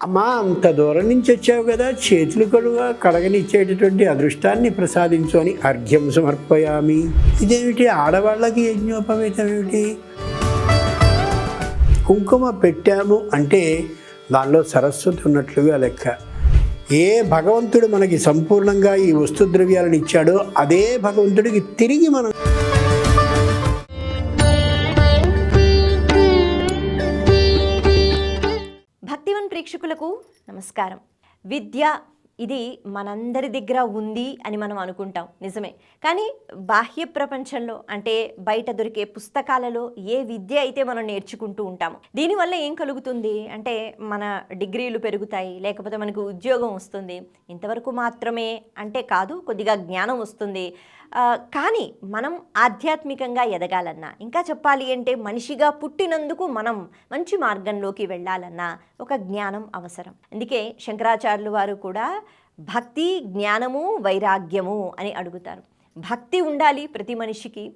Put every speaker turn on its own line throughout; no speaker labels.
అమ్మా అంత దూరం నుంచి వచ్చావు కదా, చేతులు కడుగా కడగనిచ్చేటటువంటి అదృష్టాన్ని ప్రసాదించు అని అర్ఘ్యం సమర్పయామి. ఇదేమిటి ఆడవాళ్ళకి యజ్ఞోపవీతం ఏమిటి? కుంకుమ పెట్టాము అంటే దానిలో సరస్వతి ఉన్నట్లుగా లెక్క. ఏ భగవంతుడు మనకి సంపూర్ణంగా ఈ వస్తుద్రవ్యాలను ఇచ్చాడో అదే భగవంతుడికి తిరిగి మనం.
భక్తివన్ ప్రేక్షకులకు నమస్కారం. విద్య ఇది మనందరి దగ్గర ఉంది అని మనం అనుకుంటాం, నిజమే. కానీ బాహ్య ప్రపంచంలో అంటే బయట దొరికే పుస్తకాలలో ఏ విద్య అయితే మనం నేర్చుకుంటూ ఉంటామో దీనివల్ల ఏం కలుగుతుంది అంటే మన డిగ్రీలు పెరుగుతాయి, లేకపోతే మనకు ఉద్యోగం వస్తుంది, ఇంతవరకు మాత్రమే అంటే కాదు, కొద్దిగా జ్ఞానం వస్తుంది. కానీ మనం ఆధ్యాత్మికంగా ఎదగాలన్నా, ఇంకా చెప్పాలి అంటే మనిషిగా పుట్టినందుకు మనం మంచి మార్గంలోకి వెళ్ళాలన్నా ఒక జ్ఞానం అవసరం. అందుకే శంకరాచార్యులు వారు కూడా భక్తి, జ్ఞానము, వైరాగ్యము అని అడుగుతారు. భక్తి ఉండాలి ప్రతి మనిషికి,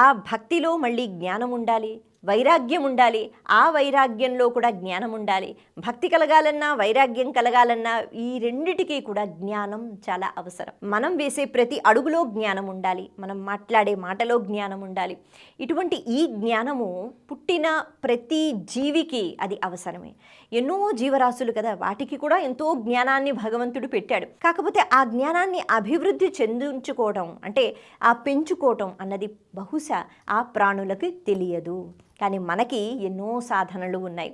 ఆ భక్తిలో మళ్ళీ జ్ఞానం ఉండాలి, వైరాగ్యం ఉండాలి, ఆ వైరాగ్యంలో కూడా జ్ఞానం ఉండాలి. భక్తి కలగాలన్నా వైరాగ్యం కలగాలన్నా ఈ రెండిటికీ కూడా జ్ఞానం చాలా అవసరం. మనం వేసే ప్రతి అడుగులో జ్ఞానం ఉండాలి, మనం మాట్లాడే మాటలో జ్ఞానం ఉండాలి. ఇటువంటి ఈ జ్ఞానము పుట్టిన ప్రతి జీవికి అది అవసరమే. ఎన్నో జీవరాశులు కదా, వాటికి కూడా ఎంతో జ్ఞానాన్ని భగవంతుడు పెట్టాడు. కాకపోతే ఆ జ్ఞానాన్ని అభివృద్ధి చెందించుకోవడం అంటే ఆ పెంచుకోవటం అన్నది బహుశా ఆ ప్రాణులకు తెలియదు. కానీ మనకి ఎన్నో సాధనలు ఉన్నాయి.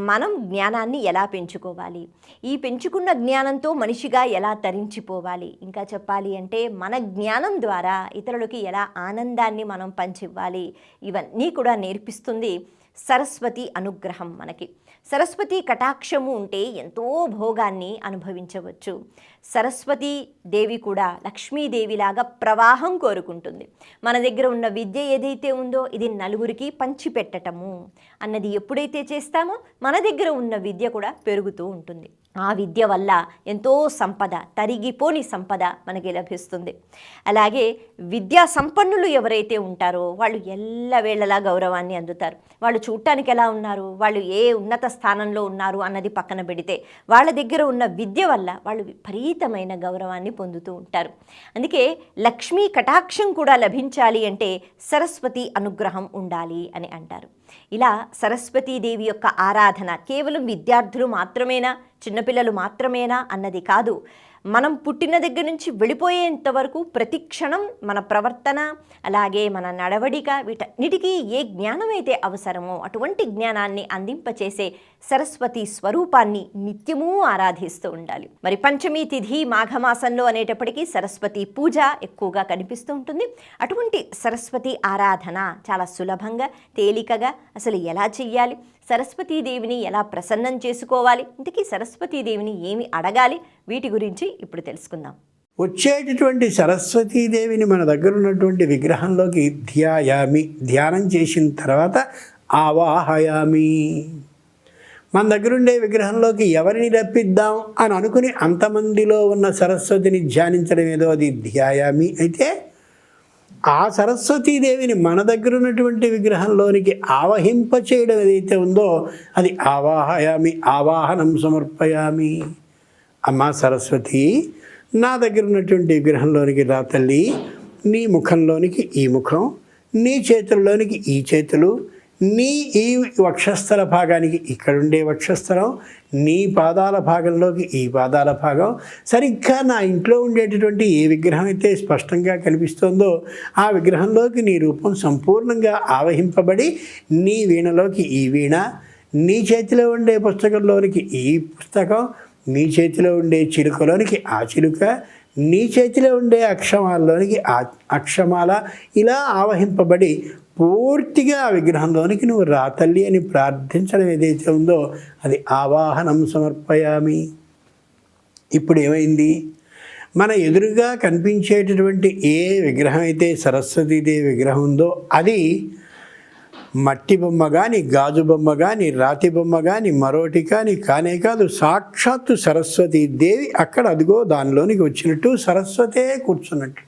మనం జ్ఞానాన్ని ఎలా పెంచుకోవాలి, ఈ పెంచుకున్న జ్ఞానంతో మనిషిగా ఎలా తరించిపోవాలి, ఇంకా చెప్పాలి అంటే మన జ్ఞానం ద్వారా ఇతరులకి ఎలా ఆనందాన్ని మనం పంచివ్వాలి, ఇవన్నీ కూడా నేర్పిస్తుంది సరస్వతి అనుగ్రహం. మనకి సరస్వతి కటాక్షము ఉంటే ఎంతో భోగాన్ని అనుభవించవచ్చు. సరస్వతీ దేవి కూడా లక్ష్మీదేవిలాగా ప్రవాహం కోరుకుంటుంది. మన దగ్గర ఉన్న విద్య ఏదైతే ఉందో ఇది నలుగురికి పంచిపెట్టటము అన్నది ఎప్పుడైతే చేస్తామో మన దగ్గర ఉన్న విద్య కూడా పెరుగుతూ ఉంటుంది. ఆ విద్య వల్ల ఎంతో సంపద, తరిగిపోని సంపద మనకి లభిస్తుంది. అలాగే విద్యా సంపన్నులు ఎవరైతే ఉంటారో వాళ్ళు ఎల్లవేళలా గౌరవాన్ని అందుతారు. వాళ్ళు చూడటానికి ఎలా ఉన్నారు, వాళ్ళు ఏ ఉన్నత స్థానంలో ఉన్నారు అన్నది పక్కన పెడితే వాళ్ళ దగ్గర ఉన్న విద్య వల్ల వాళ్ళు విపరీతమైన గౌరవాన్ని పొందుతూ ఉంటారు. అందుకే లక్ష్మీ కటాక్షం కూడా లభించాలి అంటే సరస్వతి అనుగ్రహం ఉండాలి అని అంటారు. ఇలా సరస్వతీదేవి యొక్క ఆరాధన కేవలం విద్యార్థులు మాత్రమేనా, చిన్నపిల్లలు మాత్రమేనా అన్నది కాదు. మనం పుట్టిన దగ్గర నుంచి వెళ్ళిపోయేంత వరకు ప్రతి క్షణం మన ప్రవర్తన, అలాగే మన నడవడిక, వీటన్నిటికీ ఏ జ్ఞానం అయితే అవసరమో అటువంటి జ్ఞానాన్ని అందింపచేసే సరస్వతి స్వరూపాన్ని నిత్యమూ ఆరాధిస్తూ ఉండాలి. మరి పంచమి తిథి మాఘమాసంలో అనేటప్పటికీ సరస్వతి పూజ ఎక్కువగా కనిపిస్తూ ఉంటుంది. అటువంటి సరస్వతి ఆరాధన చాలా సులభంగా, తేలికగా అసలు ఎలా చెయ్యాలి, సరస్వతీదేవిని ఎలా ప్రసన్నం చేసుకోవాలి, ఇంతకీ సరస్వతీదేవిని ఏమి అడగాలి, వీటి గురించి ఇప్పుడు తెలుసుకుందాం.
వచ్చేటటువంటి సరస్వతీదేవిని మన దగ్గర ఉన్నటువంటి విగ్రహంలోకి ధ్యాయామి, ధ్యానం చేసిన తర్వాత ఆవాహయామి. మన దగ్గరుండే విగ్రహంలోకి ఎవరిని రప్పిద్దాం అని అనుకుని అంతమందిలో ఉన్న సరస్వతిని ధ్యానించడం ఏదో అది ధ్యాయామి అయితే, ఆ సరస్వతీదేవిని మన దగ్గర ఉన్నటువంటి విగ్రహంలోనికి ఆవహింప చేయడం ఏదైతే ఉందో అది ఆవాహయామి, ఆవాహనం సమర్పయామి. అమ్మా సరస్వతి, నా దగ్గర ఉన్నటువంటి విగ్రహంలోనికి రా తల్లి, నీ ముఖంలోనికి ఈ ముఖం, నీ చేతుల్లోనికి ఈ చేతులు, నీ ఈ వక్షస్థల భాగానికి ఇక్కడుండే వక్షస్థలం, నీ పాదాల భాగంలోకి ఈ పాదాల భాగం, సరిగ్గా నా ఇంట్లో ఉండేటటువంటి ఏ విగ్రహం అయితే స్పష్టంగా కనిపిస్తుందో ఆ విగ్రహంలోకి నీ రూపం సంపూర్ణంగా ఆవహింపబడి నీ వీణలోకి ఈ వీణ, నీ చేతిలో ఉండే పుస్తకంలోనికి ఈ పుస్తకం, నీ చేతిలో ఉండే చిలుకలోనికి ఆ చిలుక, నీ చేతిలో ఉండే అక్షమాలలోనికి ఆ అక్షమాల, ఇలా ఆవహింపబడి పూర్తిగా ఆ విగ్రహంలోనికి నువ్వు రా తల్లి అని ప్రార్థించడం ఏదైతే ఉందో అది ఆవాహనం సమర్పయామి. ఇప్పుడు ఏమైంది, మన ఎదురుగా కనిపించేటటువంటి ఏ విగ్రహం అయితే సరస్వతీదేవి విగ్రహం ఉందో అది మట్టి బొమ్మ కానీ, గాజు బొమ్మ కానీ, రాతి బొమ్మ కానీ, మరోటి కానీ కానే కాదు, సాక్షాత్తు సరస్వతీదేవి అక్కడ అదిగో దానిలోనికి వచ్చినట్టు సరస్వతే కూర్చున్నట్టు.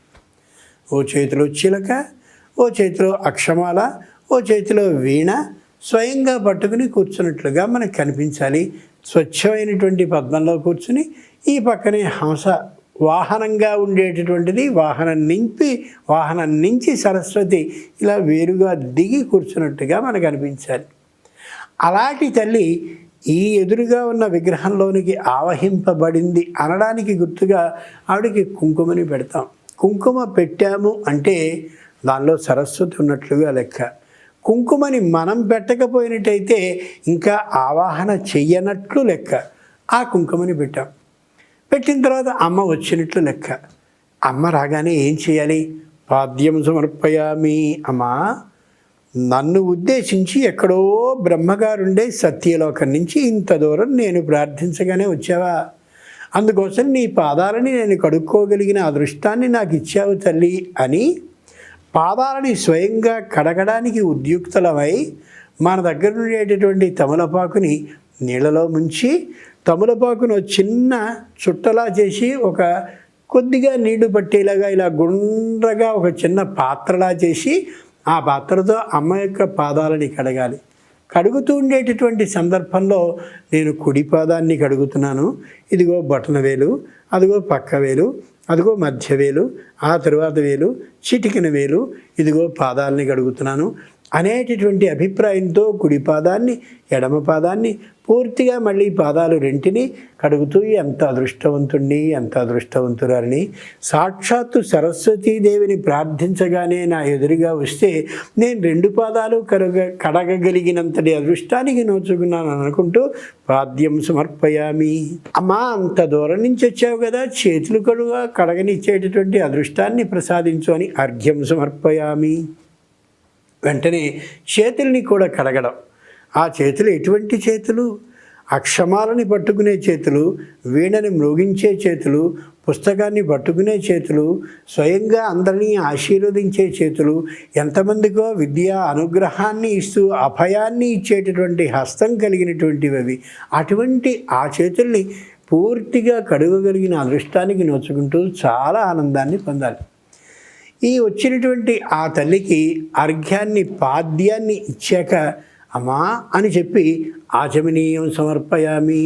ఓ చేతిలో చిలక, ఓ చేతిలో అక్షమాల, ఓ చేతిలో వీణ, స్వయంగా పట్టుకుని కూర్చున్నట్లుగా మనకు కనిపించాలి. స్వచ్ఛమైనటువంటి పద్మంలో కూర్చుని ఈ పక్కనే హంస వాహనంగా ఉండేటటువంటిది, వాహనం నుంచి సరస్వతి ఇలా వేరుగా దిగి కూర్చున్నట్టుగా మనకు అనిపించాలి. అలాంటి తల్లి ఈ ఎదురుగా ఉన్న విగ్రహంలోనికి ఆవహింపబడింది అనడానికి గుర్తుగా ఆవిడకి కుంకుమని పెడతాం. కుంకుమ పెట్టాము అంటే దానిలో సరస్వతి ఉన్నట్లుగా లెక్క. కుంకుమని మనం పెట్టకపోయినట్టయితే ఇంకా ఆవాహన చెయ్యనట్లు లెక్క. ఆ కుంకుమని పెట్టాం. పెట్టిన తర్వాత అమ్మ వచ్చినట్లు లెక్క. అమ్మ రాగానే ఏం చేయాలి? పాద్యం సమర్పయామి. అమ్మా, నన్ను ఉద్దేశించి ఎక్కడో బ్రహ్మగారుండే సత్యలోకం నుంచి ఇంత దూరం నేను ప్రార్థించగానే వచ్చావా? అందుకోసం నీ పాదాలని నేను కడుక్కోగలిగిన అదృష్టాన్ని నాకు ఇచ్చావు తల్లి అని పాదాలని స్వయంగా కడగడానికి ఉద్యుక్తులమై మన దగ్గర ఉండేటటువంటి తమలపాకుని నీళ్ళలో ముంచి తమలపాకును చిన్న చుట్టలా చేసి ఒక కొద్దిగా నీళ్లు పట్టేలాగా ఇలా గుండ్రగా ఒక చిన్న పాత్రలా చేసి ఆ పాత్రతో అమ్మ యొక్క పాదాలని కడగాలి. కడుగుతూ ఉండేటటువంటి సందర్భంలో నేను కుడి పాదాన్ని కడుగుతున్నాను, ఇదిగో బొటన వేలు, అదిగో పక్క వేలు, అదిగో మధ్య వేలు, ఆ తరువాత వేలు, చిటికిన వేలు, ఇదిగో పాదాలని కడుగుతున్నాను అనేటటువంటి అభిప్రాయంతో కుడి పాదాన్ని ఎడమ పాదాన్ని పూర్తిగా మళ్ళీ పాదాలు రెంటిని కడుగుతూ ఎంత అదృష్టవంతుణ్ణి, ఎంత అదృష్టవంతురాలని, సాక్షాత్తు సరస్వతీదేవిని ప్రార్థించగానే నా ఎదురుగా వస్తే నేను రెండు పాదాలు కడగగలిగినంతటి అదృష్టానికి నోచుకున్నాను అనుకుంటూ పాద్యం సమర్పయామి. అమ్మా, అంత దూరం నుంచి వచ్చావు కదా, చేతులు కడగనిచ్చేటటువంటి అదృష్టాన్ని ప్రసాదించు అని అర్ఘ్యం సమర్పయామి. వెంటనే చేతుల్ని కూడా కడగడం. ఆ చేతులు ఎటువంటి చేతులు? అక్షమాలని పట్టుకునే చేతులు, వీణని మ్రోగించే చేతులు, పుస్తకాన్ని పట్టుకునే చేతులు, స్వయంగా అందరినీ ఆశీర్వదించే చేతులు, ఎంతమందికో విద్యా అనుగ్రహాన్ని ఇస్తూ అభయాన్ని ఇచ్చేటటువంటి హస్తం కలిగినటువంటివి అవి. అటువంటి ఆ చేతుల్ని పూర్తిగా కడుగగలిగిన అదృష్టానికి నోచుకుంటూ చాలా ఆనందాన్ని పొందాలి. ఈ వచ్చినటువంటి ఆ తల్లికి అర్ఘ్యాన్ని పాద్యాన్ని ఇచ్చాక అమ్మా అని చెప్పి ఆచమనీయం సమర్పయామి.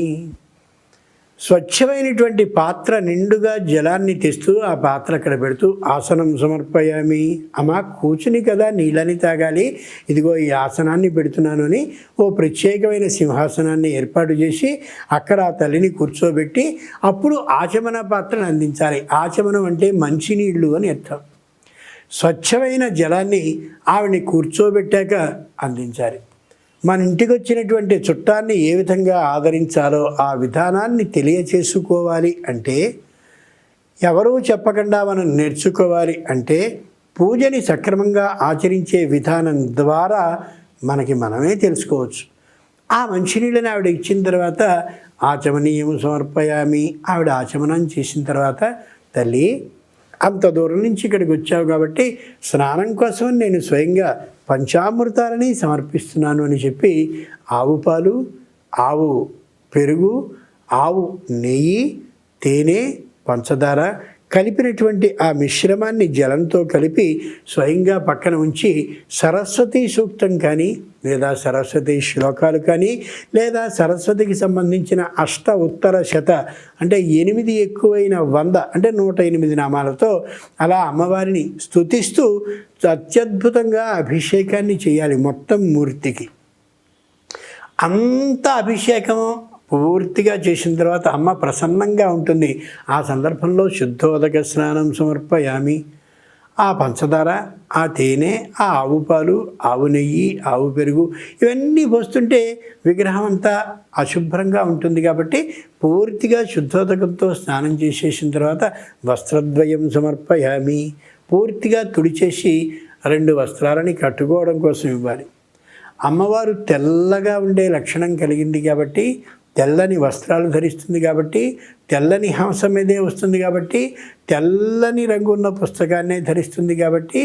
స్వచ్ఛమైనటువంటి పాత్ర నిండుగా జలాన్ని తెస్తూ ఆ పాత్ర అక్కడ పెడుతూ ఆసనం సమర్పయామి. అమ్మా, కూర్చుని కదా నీళ్ళని తాగాలి, ఇదిగో ఈ ఆసనాన్ని పెడుతున్నాను అని ఓ ప్రత్యేకమైన సింహాసనాన్ని ఏర్పాటు చేసి అక్కడ ఆ తల్లిని కూర్చోబెట్టి అప్పుడు ఆచమన పాత్రను అందించాలి. ఆచమనం అంటే మంచినీళ్ళు అని అర్థం. స్వచ్ఛమైన జలాన్ని ఆవిడని కూర్చోబెట్టాక అందించాలి. మన ఇంటికి వచ్చినటువంటి చుట్టాన్ని ఏ విధంగా ఆదరించాలో ఆ విధానాన్ని తెలియచేసుకోవాలి అంటే, ఎవరూ చెప్పకుండా మనం నేర్చుకోవాలి అంటే, పూజని సక్రమంగా ఆచరించే విధానం ద్వారా మనకి మనమే తెలుసుకోవచ్చు. ఆ మంచినీళ్ళని ఆవిడ ఇచ్చిన తర్వాత ఆచమనీయం సమర్పయామి. ఆవిడ ఆచమనం చేసిన తర్వాత, తల్లి అంత దూరం నుంచి ఇక్కడికి వచ్చావు కాబట్టి స్నానం కోసం నేను స్వయంగా పంచామృతాలని సమర్పిస్తున్నాను అని చెప్పి ఆవు పాలు, ఆవు పెరుగు, ఆవు నెయ్యి, తేనె, పంచదార కలిపినటువంటి ఆ మిశ్రమాన్ని జలంతో కలిపి స్వయంగా పక్కన ఉంచి సరస్వతి సూక్తం కానీ లేదా సరస్వతి శ్లోకాలు కానీ లేదా సరస్వతికి సంబంధించిన అష్ట ఉత్తర శత అంటే 8 ఎక్కువైన 100 అంటే 108 నామాలతో అలా అమ్మవారిని స్తుతిస్తూ అత్యద్భుతంగా అభిషేకాన్ని చేయాలి మొత్తం మూర్తికి. అంత అభిషేకము పూర్తిగా చేసిన తర్వాత అమ్మ ప్రసన్నంగా ఉంటుంది. ఆ సందర్భంలో శుద్ధోదక స్నానం సమర్పయామి. ఆ పంచదార, ఆ తేనె, ఆ ఆవు పాలు, ఆవు నెయ్యి, ఆవు పెరుగు ఇవన్నీ పోస్తుంటే విగ్రహం అంతా అశుభ్రంగా ఉంటుంది కాబట్టి పూర్తిగా శుద్ధోదకంతో స్నానం చేసేసిన తర్వాత వస్త్రద్వయం సమర్పయామి. పూర్తిగా తుడిచేసి 2 వస్త్రాలని కట్టుకోవడం కోసం ఇవ్వాలి. అమ్మవారు తెల్లగా ఉండే లక్షణం కలిగింది కాబట్టి, తెల్లని వస్త్రాలు ధరిస్తుంది కాబట్టి, తెల్లని హంస మీదే వస్తుంది కాబట్టి, తెల్లని రంగు ఉన్న పుస్తకాన్నే ధరిస్తుంది కాబట్టి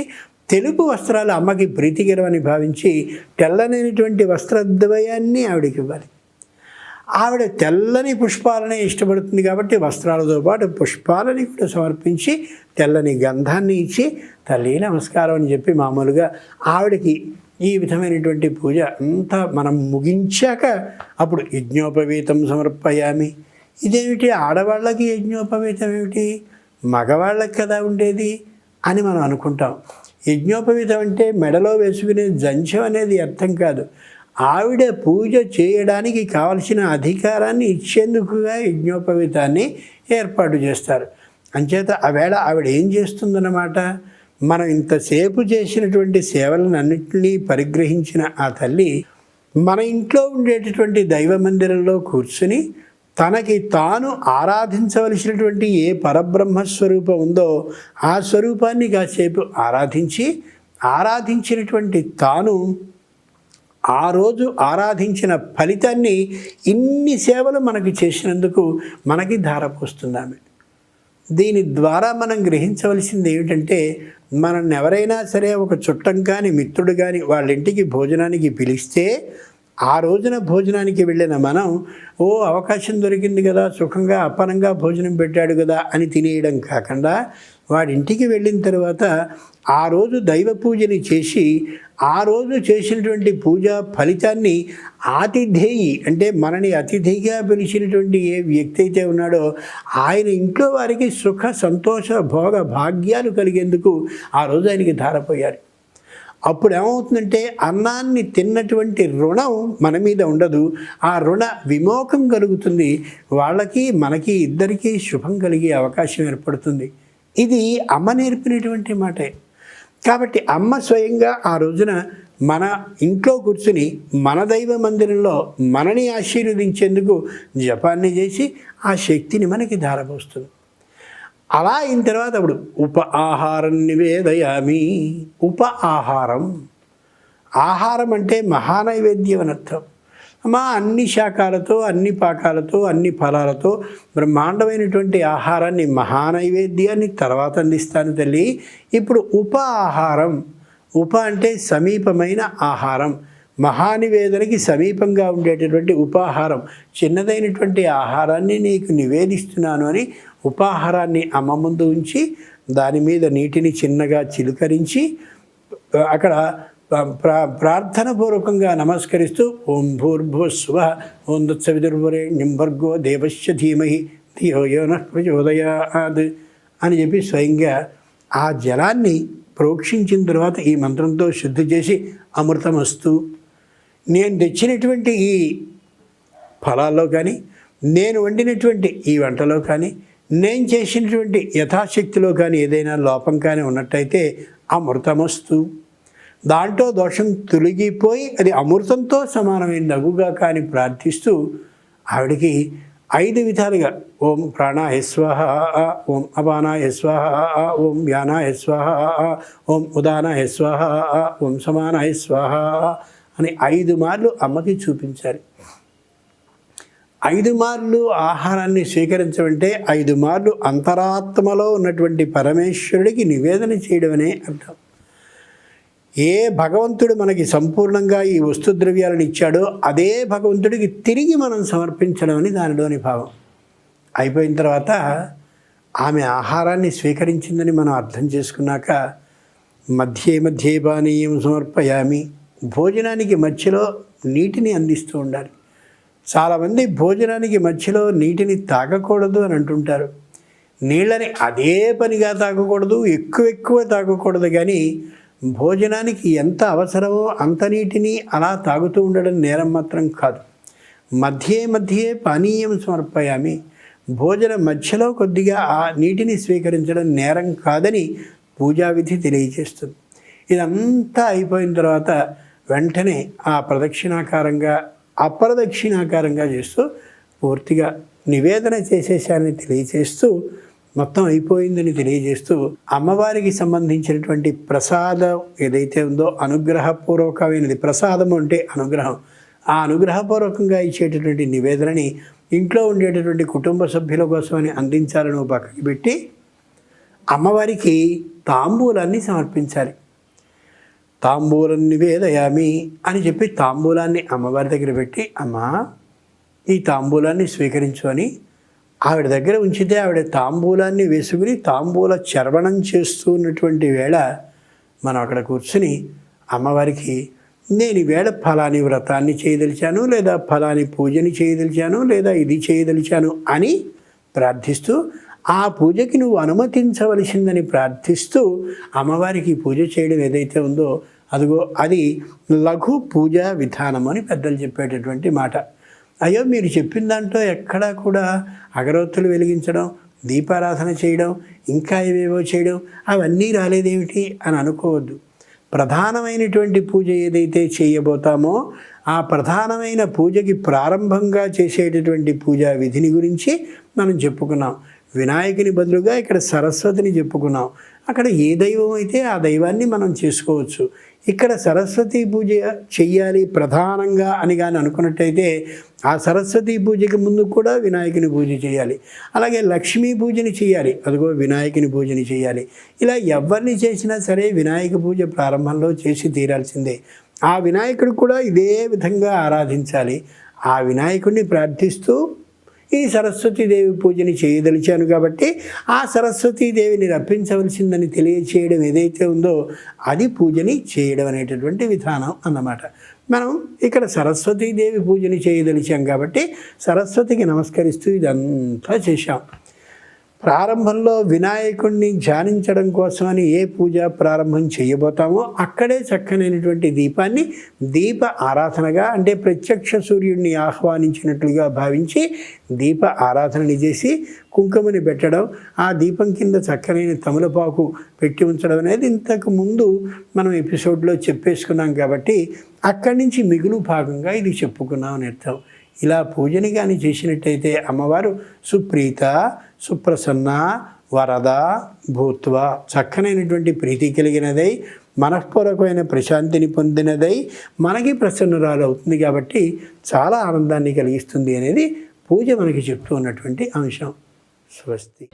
తెలుపు వస్త్రాలు అమ్మకి ప్రీతికరమని భావించి తెల్లనైనటువంటి వస్త్రద్వయాన్ని ఆవిడకి ఇవ్వాలి. ఆవిడ తెల్లని పుష్పాలనే ఇష్టపడుతుంది కాబట్టి వస్త్రాలతో పాటు పుష్పాలని కూడా సమర్పించి తెల్లని గంధాన్ని ఇచ్చి తల్లి నమస్కారం అని చెప్పి మామూలుగా ఆవిడకి ఈ విధమైనటువంటి పూజ అంతా మనం ముగించాక అప్పుడు యజ్ఞోపవీతం సమర్పయామి. ఇదేమిటి ఆడవాళ్ళకి యజ్ఞోపవీతం ఏమిటి, మగవాళ్ళకి కదా ఉండేది అని మనం అనుకుంటాం. యజ్ఞోపవీతం అంటే మెడలో వేసుకునే జంధ్యం అనేది అర్థం కాదు. ఆవిడ పూజ చేయడానికి కావలసిన అధికారాన్ని ఇచ్చేందుకుగా యజ్ఞోపవీతాన్ని ఏర్పాటు చేస్తారు. అంచేత ఆవేళ ఆవిడ ఏం చేస్తుందన్నమాట, మనం ఇంతసేపు చేసినటువంటి సేవలను అన్నింటినీ పరిగ్రహించిన ఆ తల్లి మన ఇంట్లో ఉండేటటువంటి దైవ మందిరంలో కూర్చుని తనకి తాను ఆరాధించవలసినటువంటి ఏ పరబ్రహ్మస్వరూపం ఉందో ఆ స్వరూపాన్ని కాసేపు ఆరాధించినటువంటి తాను ఆ రోజు ఆరాధించిన ఫలితాన్ని ఇన్ని సేవలు మనకి చేసినందుకు మనకి ధారపోస్తున్నామే. దీని ద్వారా మనం గ్రహించవలసింది ఏమిటంటే, మనల్ని ఎవరైనా సరే ఒక చుట్టం కానీ మిత్రుడు కానీ వాళ్ళ ఇంటికి భోజనానికి పిలిస్తే ఆ రోజున భోజనానికి వెళ్ళిన మనం అవకాశం దొరికింది కదా, సుఖంగా అప్పనంగా భోజనం పెట్టాడు కదా అని తినేయడం కాకుండా వాడింటికి వెళ్ళిన తర్వాత ఆ రోజు దైవ పూజని చేసి ఆ రోజు చేసినటువంటి పూజా ఫలితాన్ని ఆతిథేయి అంటే మనని అతిథిగా పిలిచినటువంటి ఏ వ్యక్తి అయితే ఉన్నాడో ఆయన ఇంట్లో వారికి సుఖ సంతోష భోగ భాగ్యాలు కలిగేందుకు ఆ రోజు ఆయనకి ధారపోయారు. అప్పుడు ఏమవుతుందంటే అన్నాన్ని తిన్నటువంటి రుణం మన మీద ఉండదు, ఆ రుణ విమోకం కలుగుతుంది. వాళ్ళకి మనకి ఇద్దరికీ శుభం కలిగే అవకాశం ఏర్పడుతుంది. ఇది అమ్మ నేర్పినటువంటి మాటే. కాబట్టి అమ్మ స్వయంగా ఆ రోజున మన ఇంట్లో కూర్చుని మన దైవ మందిరంలో మనని ఆశీర్వదించేందుకు జపాన్ని చేసి ఆ శక్తిని మనకి ధారపోస్తుంది. అలా అయిన తర్వాత అప్పుడు ఉప ఆహారం నివేదయామి. ఆహారం అంటే మహానైవేద్యం అని అర్థం. అన్ని శాఖలతో అన్ని పాకాలతో అన్ని ఫలాలతో బ్రహ్మాండమైనటువంటి ఆహారాన్ని మహానైవేద్యాన్ని తర్వాత అందిస్తాను తల్లి. ఇప్పుడు ఆహారం. అంటే సమీపమైన ఆహారం, మహానివేదనకి సమీపంగా ఉండేటటువంటి ఉపాహారం, చిన్నదైనటువంటి ఆహారాన్ని నీకు నివేదిస్తున్నాను అని ఉపాహారాన్ని అమ్మ ముందు ఉంచి దాని మీద నీటిని చిన్నగా చిలుకరించి అక్కడ ప్రార్థనపూర్వకంగా నమస్కరిస్తూ ఓం భూర్భువస్సువః ఓం తత్సవితుర్వరేణ్యం భర్గో దేవస్య ధీమహి ధియో యో నః ప్రచోదయాత్ అని చెప్పి స్వయంగా ఆ జలాన్ని ప్రోక్షించిన తర్వాత ఈ మంత్రంతో శుద్ధి చేసి అమృతమస్తు, నేను తెచ్చినటువంటి ఈ ఫలాల్లో కానీ నేను వండినటువంటి ఈ వంటలో కానీ నేను చేసినటువంటి యథాశక్తిలో కానీ ఏదైనా లోపం కానీ ఉన్నట్టయితే అమృతమస్తు, దాంట్లో దోషం తొలగిపోయి అది అమృతంతో సమానమైన నగుగా కానీ ప్రార్థిస్తూ ఆవిడికి 5 విధాలుగా ఓం ప్రాణాయ స్వాహ, ఓం అపానాయ స్వాహ, ఓం వ్యానాయ స్వాహ, ఓం ఉదానాయ స్వాహ, ఓం సమానాయ స్వాహ అని 5 మార్లు అమ్మకి చూపించాలి. 5 మార్లు ఆహారాన్ని స్వీకరించమంటే 5 మార్లు అంతరాత్మలో ఉన్నటువంటి పరమేశ్వరుడికి నివేదన చేయడం అనే అర్థం. ఏ భగవంతుడు మనకి సంపూర్ణంగా ఈ వస్తుద్రవ్యాలను ఇచ్చాడో అదే భగవంతుడికి తిరిగి మనం సమర్పించడం అని దానిలోని భావం. అయిపోయిన తర్వాత ఆమె ఆహారాన్ని స్వీకరించిందని మనం అర్థం చేసుకున్నాక మధ్యే పానీయం సమర్పయామి. భోజనానికి మధ్యలో నీటిని అందిస్తూ ఉండాలి. చాలామంది భోజనానికి మధ్యలో నీటిని తాగకూడదు అని అంటుంటారు. నీళ్ళని అదే పనిగా తాగకూడదు, ఎక్కువ తాగకూడదు. కానీ భోజనానికి ఎంత అవసరమో అంత నీటిని అలా తాగుతూ ఉండడం నేరం మాత్రం కాదు. మధ్యే పానీయం సమర్పయామి. భోజన మధ్యలో కొద్దిగా ఆ నీటిని స్వీకరించడం నేరం కాదని పూజావిధి తెలియజేస్తుంది. ఇదంతా అయిపోయిన తర్వాత వెంటనే ఆ ప్రదక్షిణాకారంగా అప్రదక్షిణాకారంగా చేస్తూ పూర్తిగా నివేదన చేసేసానని తెలియజేస్తూ మొత్తం అయిపోయిందని తెలియజేస్తూ అమ్మవారికి సంబంధించినటువంటి ప్రసాదం ఏదైతే ఉందో అనుగ్రహపూర్వకమైనది. ప్రసాదం అంటే అనుగ్రహం. ఆ అనుగ్రహపూర్వకంగా ఇచ్చేటటువంటి నివేదనని ఇంట్లో ఉండేటటువంటి కుటుంబ సభ్యుల కోసమని అందించాలని పక్కకి పెట్టి అమ్మవారికి తాంబూలాన్ని సమర్పించాలి. తాంబూలం నివేదయామి అని చెప్పి తాంబూలాన్ని అమ్మవారి దగ్గర పెట్టి, అమ్మా ఈ తాంబూలాన్ని స్వీకరించు అని ఆవిడ దగ్గర ఉంచితే ఆవిడ తాంబూలాన్ని వేసుకుని తాంబూల చర్వణం చేస్తూ ఉన్నటువంటి వేళ మనం అక్కడ కూర్చుని అమ్మవారికి నేను ఈవేళ ఫలాని వ్రతాన్ని చేయదలిచాను, లేదా ఫలాని పూజని చేయదలిచాను, లేదా ఇది చేయదలిచాను అని ప్రార్థిస్తూ ఆ పూజకి నువ్వు అనుమతించవలసిందని ప్రార్థిస్తూ అమ్మవారికి పూజ చేయడం ఏదైతే ఉందో అదిగో అది లఘు పూజా విధానం అని పెద్దలు చెప్పేటటువంటి మాట. అయ్యో మీరు చెప్పిన దాంట్లో ఎక్కడా కూడా అగరొత్తులు వెలిగించడం, దీపారాధన చేయడం, ఇంకా ఏవేవో చేయడం అవన్నీ రాలేదేమిటి అని అనుకోవద్దు. ప్రధానమైనటువంటి పూజ ఏదైతే చేయబోతామో ఆ ప్రధానమైన పూజకి ప్రారంభంగా చేసేటటువంటి పూజా విధిని గురించి మనం చెప్పుకున్నాం. వినాయకుని బదులుగా ఇక్కడ సరస్వతిని చెప్పుకున్నాం. అక్కడ ఏ దైవం అయితే ఆ దైవాన్ని మనం చేసుకోవచ్చు. ఇక్కడ సరస్వతీ పూజ చెయ్యాలి ప్రధానంగా అని కానీ అనుకున్నట్టయితే ఆ సరస్వతీ పూజకి ముందు కూడా వినాయకుని పూజ చేయాలి. అలాగే లక్ష్మీ పూజని చేయాలి, అదిగో వినాయకుని పూజని చేయాలి. ఇలా ఎవరిని చేసినా సరే వినాయక పూజ ప్రారంభంలో చేసి తీరాల్సిందే. ఆ వినాయకుడు కూడా ఇదే విధంగా ఆరాధించాలి. ఆ వినాయకుడిని ప్రార్థిస్తూ ఈ సరస్వతీదేవి పూజని చేయదలిచాను కాబట్టి ఆ సరస్వతీదేవిని రప్పించవలసిందని తెలియచేయడం ఏదైతే ఉందో అది పూజని చేయడం అనేటటువంటి విధానం అన్నమాట. మనం ఇక్కడ సరస్వతీదేవి పూజని చేయదలిచాం కాబట్టి సరస్వతికి నమస్కరిస్తూ ఇదంతా చేశాం. ప్రారంభంలో వినాయకుడిని ధ్యానించడం కోసమని ఏ పూజ ప్రారంభం చేయబోతామో అక్కడే చక్కనైనటువంటి దీపాన్ని దీప ఆరాధనగా, అంటే ప్రత్యక్ష సూర్యుడిని ఆహ్వానించినట్లుగా భావించి దీప ఆరాధనని చేసి కుంకుమని పెట్టడం, ఆ దీపం కింద చక్కనైన తమలపాకు పెట్టి ఉంచడం అనేది ఇంతకు ముందు మనం ఎపిసోడ్లో చెప్పేసుకున్నాం కాబట్టి అక్కడి నుంచి మిగులు భాగంగా ఇది చెప్పుకున్నాం అని అర్థం. ఇలా పూజని కానీ చేసినట్టయితే అమ్మవారు సుప్రీత, సుప్రసన్న, వరద భూత్వ, చక్కనైనటువంటి ప్రీతి కలిగినదై మనఃపూర్వకమైన ప్రశాంతిని పొందినదై మనకి ప్రసన్నురాలు అవుతుంది. కాబట్టి చాలా ఆనందాన్ని కలిగిస్తుంది అనేది పూజ మనకి చెప్తూ ఉన్నటువంటి అంశం. స్వస్తి.